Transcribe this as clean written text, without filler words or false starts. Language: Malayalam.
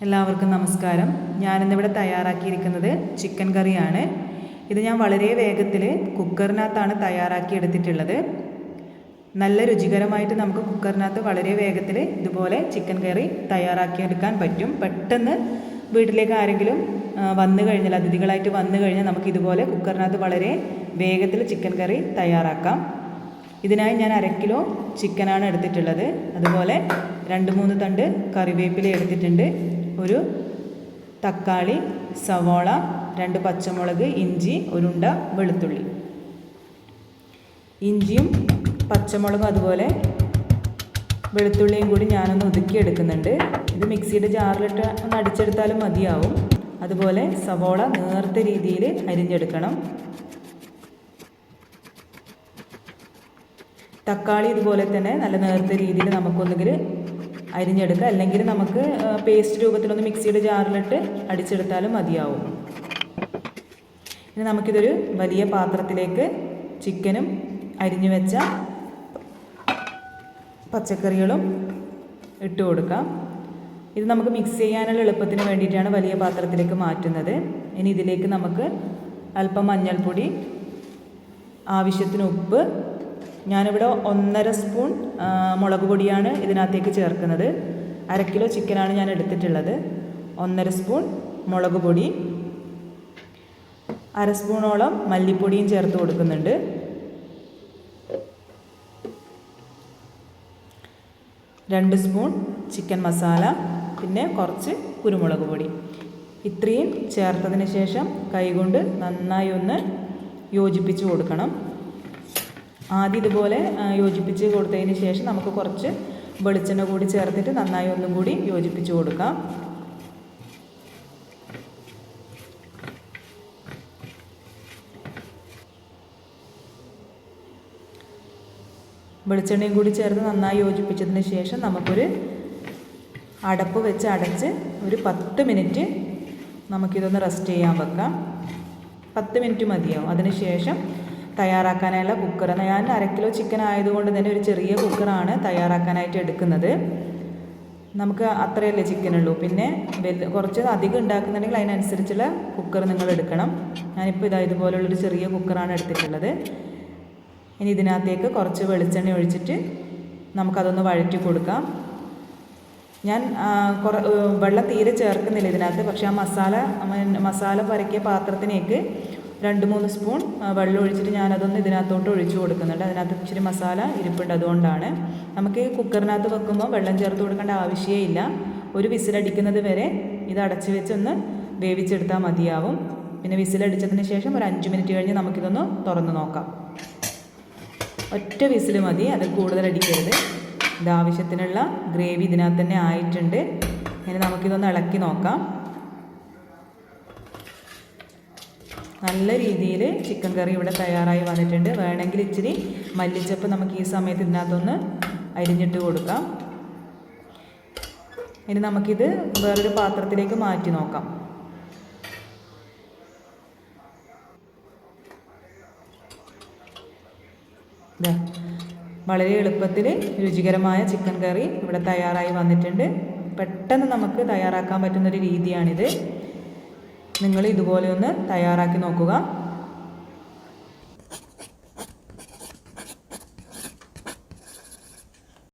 എല്ലാവർക്കും നമസ്കാരം. ഞാനിന്നിവിടെ തയ്യാറാക്കിയിരിക്കുന്നത് ചിക്കൻ കറിയാണ്. ഇത് ഞാൻ വളരെ വേഗത്തിൽ കുക്കറിനകത്താണ് തയ്യാറാക്കി എടുത്തിട്ടുള്ളത്. നല്ല രുചികരമായിട്ട് നമുക്ക് കുക്കറിനകത്ത് വളരെ വേഗത്തിൽ ഇതുപോലെ ചിക്കൻ കറി തയ്യാറാക്കിയെടുക്കാൻ പറ്റും. പെട്ടെന്ന് വീട്ടിലേക്ക് ആരെങ്കിലും വന്നു കഴിഞ്ഞാൽ, അതിഥികളായിട്ട് വന്നു കഴിഞ്ഞാൽ നമുക്ക് ഇതുപോലെ കുക്കറിനകത്ത് വളരെ വേഗത്തിൽ ചിക്കൻ കറി തയ്യാറാക്കാം. ഇതിനായി ഞാൻ 1/2 കിലോ ചിക്കനാണ് എടുത്തിട്ടുള്ളത്. അതുപോലെ 2-3 തണ്ട് കറിവേപ്പില എടുത്തിട്ടുണ്ട്. ഒരു തക്കാളി, സവോള, 2 പച്ചമുളക്, ഇഞ്ചി, ഒരുണ്ട വെളുത്തുള്ളി. ഇഞ്ചിയും പച്ചമുളകും അതുപോലെ വെളുത്തുള്ളിയും കൂടി ഞാനൊന്ന് ഒതുക്കിയെടുക്കുന്നുണ്ട്. ഇത് മിക്സിയുടെ ജാറിലിട്ട് ഒന്ന് അടിച്ചെടുത്താലും മതിയാവും. അതുപോലെ സവോള നേർത്ത രീതിയിൽ അരിഞ്ഞെടുക്കണം. തക്കാളി ഇതുപോലെ തന്നെ നല്ല നേർത്ത രീതിയിൽ നമുക്കൊന്നുകിൽ അരിഞ്ഞെടുക്കുക, അല്ലെങ്കിൽ നമുക്ക് പേസ്റ്റ് രൂപത്തിലൊന്ന് മിക്സിയുടെ ജാറിലിട്ട് അടിച്ചെടുത്താലും മതിയാവും. ഇനി നമുക്കിതൊരു വലിയ പാത്രത്തിലേക്ക് ചിക്കനും അരിഞ്ഞു വെച്ച പച്ചക്കറികളും ഇട്ട് കൊടുക്കാം. ഇത് നമുക്ക് മിക്സ് ചെയ്യാനുള്ള എളുപ്പത്തിന് വേണ്ടിയിട്ടാണ് വലിയ പാത്രത്തിലേക്ക് മാറ്റുന്നത്. ഇനി ഇതിലേക്ക് നമുക്ക് അല്പം മഞ്ഞൾപ്പൊടി, ആവശ്യത്തിന് ഉപ്പ്, ഞാനിവിടെ 1.5 സ്പൂൺ മുളക് പൊടിയാണ് ഇതിനകത്തേക്ക് ചേർക്കുന്നത്. 1/2 കിലോ ചിക്കനാണ് ഞാൻ എടുത്തിട്ടുള്ളത്. 1.5 സ്പൂൺ മുളക് പൊടി, 1/2 സ്പൂണോളം മല്ലിപ്പൊടിയും ചേർത്ത് കൊടുക്കുന്നുണ്ട്. 2 സ്പൂൺ ചിക്കൻ മസാല, പിന്നെ കുറച്ച് കുരുമുളക് പൊടി. ഇത്രയും ചേർത്തതിന് ശേഷം കൈകൊണ്ട് നന്നായി ഒന്ന് യോജിപ്പിച്ച് കൊടുക്കണം. ആദ്യം ഇതുപോലെ യോജിപ്പിച്ച് കൊടുത്തതിന് ശേഷം നമുക്ക് കുറച്ച് വെളിച്ചെണ്ണ കൂടി ചേർത്തിട്ട് നന്നായി ഒന്നും കൂടി യോജിപ്പിച്ച് കൊടുക്കാം. വെളിച്ചെണ്ണയും കൂടി ചേർത്ത് നന്നായി യോജിപ്പിച്ചതിന് ശേഷം നമുക്കൊരു അടപ്പ് വെച്ച് അടച്ച് ഒരു 10 മിനിറ്റ് നമുക്കിതൊന്ന് റെസ്റ്റ് ചെയ്യാൻ വെക്കാം. 10 മിനിറ്റ് മതിയാവും. അതിന് ശേഷം തയ്യാറാക്കാനായുള്ള കുക്കർ, ഞാൻ 1/2 കിലോ ചിക്കൻ ആയതുകൊണ്ട് തന്നെ ഒരു ചെറിയ കുക്കറാണ് തയ്യാറാക്കാനായിട്ട് എടുക്കുന്നത്. നമുക്ക് അത്രയല്ലേ ചിക്കനുള്ളൂ. പിന്നെ കുറച്ച് അധികം ഉണ്ടാക്കുന്നുണ്ടെങ്കിൽ അതിനനുസരിച്ചുള്ള കുക്കർ നിങ്ങൾ എടുക്കണം. ഞാനിപ്പോൾ ഇതുപോലുള്ളൊരു ചെറിയ കുക്കറാണ് എടുത്തിട്ടുള്ളത്. ഇനി ഇതിനകത്തേക്ക് കുറച്ച് വെളിച്ചെണ്ണ ഒഴിച്ചിട്ട് നമുക്കതൊന്ന് വഴറ്റി കൊടുക്കാം. ഞാൻ വെള്ളം തീരെ ചേർക്കുന്നില്ല ഇതിനകത്ത്, പക്ഷേ ആ മസാല പരക്കിയ പാത്രത്തിലേക്ക് 2-3 സ്പൂൺ വെള്ളം ഒഴിച്ചിട്ട് ഞാനതൊന്ന് ഇതിനകത്തോട്ട് ഒഴിച്ചു കൊടുക്കുന്നുണ്ട്. അതിനകത്ത് ഇച്ചിരി മസാല ഇരിപ്പുണ്ട്, അതുകൊണ്ടാണ്. നമുക്ക് ഈ കുക്കറിനകത്ത് വെക്കുമ്പോൾ വെള്ളം ചേർത്ത് കൊടുക്കേണ്ട ആവശ്യമേ. ഒരു വിസിലടിക്കുന്നത് വരെ ഇത് അടച്ച് വെച്ചൊന്ന് വേവിച്ചെടുത്താൽ മതിയാവും. പിന്നെ വിസിലടിച്ചതിന് ശേഷം ഒരു 5 മിനിറ്റ് കഴിഞ്ഞ് നമുക്കിതൊന്ന് തുറന്ന് നോക്കാം. ഒറ്റ വിസിൽ മതി, അതിൽ കൂടുതൽ അടിക്കരുത്. ഇത് ആവശ്യത്തിനുള്ള ഗ്രേവി ഇതിനകത്ത് തന്നെ ആയിട്ടുണ്ട്. ഇനി നമുക്കിതൊന്ന് ഇളക്കി നോക്കാം. നല്ല രീതിയിൽ ചിക്കൻ കറി ഇവിടെ തയ്യാറായി വന്നിട്ടുണ്ട്. വേണമെങ്കിൽ ഇച്ചിരി മല്ലിച്ചപ്പ് നമുക്ക് ഈ സമയത്ത് ഇതിനകത്തൊന്ന് അരിഞ്ഞിട്ട് കൊടുക്കാം. ഇനി നമുക്കിത് വേറൊരു പാത്രത്തിലേക്ക് മാറ്റി നോക്കാം. വളരെ എളുപ്പത്തിൽ രുചികരമായ ചിക്കൻ കറി ഇവിടെ തയ്യാറായി വന്നിട്ടുണ്ട്. പെട്ടെന്ന് നമുക്ക് തയ്യാറാക്കാൻ പറ്റുന്നൊരു രീതിയാണിത്. നിങ്ങൾ ഇതുപോലെ ഒന്ന് തയ്യാറാക്കി നോക്കുക.